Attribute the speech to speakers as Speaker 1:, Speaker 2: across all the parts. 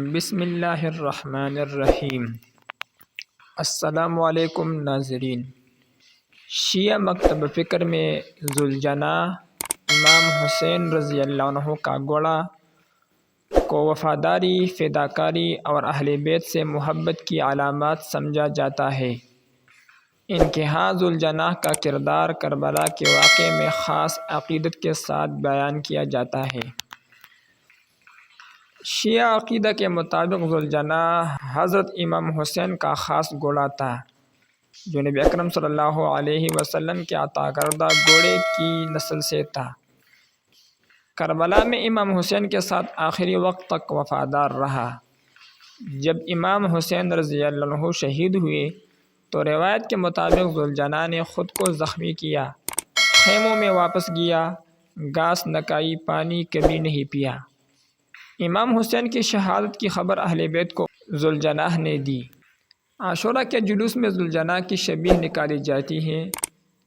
Speaker 1: بسم اللہ الرحمن الرحیم۔ السلام علیکم ناظرین۔ شیعہ مکتب فکر میں ذوالجناح امام حسین رضی اللہ عنہ کا گوڑا کو وفاداری، فداکاری اور اہل بیت سے محبت کی علامات سمجھا جاتا ہے۔ ان کے ہاں ذوالجناح کا کردار کربلا کے واقعے میں خاص عقیدت کے ساتھ بیان کیا جاتا ہے۔ شیعہ عقیدہ کے مطابق ذوالجناح حضرت امام حسین کا خاص گھوڑا تھا جو نبی اکرم صلی اللہ علیہ وسلم کے عطا کردہ گھوڑے کی نسل سے تھا۔ کربلا میں امام حسین کے ساتھ آخری وقت تک وفادار رہا۔ جب امام حسین رضی اللہ عنہ شہید ہوئے تو روایت کے مطابق ذوالجناح نے خود کو زخمی کیا، خیموں میں واپس گیا، گھاس نہ کھائی، پانی کبھی نہیں پیا۔ امام حسین کی شہادت کی خبر اہل بیت کو ذوالجناح نے دی۔ عاشوراء کے جلوس میں ذوالجناح کی شبیہ نکالی جاتی ہے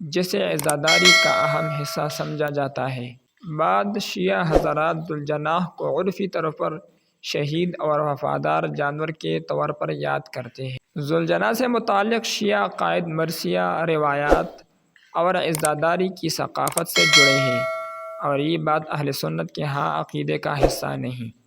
Speaker 1: جسے عزاداری کا اہم حصہ سمجھا جاتا ہے۔ بعد شیعہ حضرات ذوالجناح کو عرفی طور پر شہید اور وفادار جانور کے طور پر یاد کرتے ہیں۔ ذوالجناح سے متعلق شیعہ عقائد مرثیہ روایات اور عزاداری کی ثقافت سے جڑے ہیں اور یہ بات اہل سنت کے ہاں عقیدے کا حصہ نہیں۔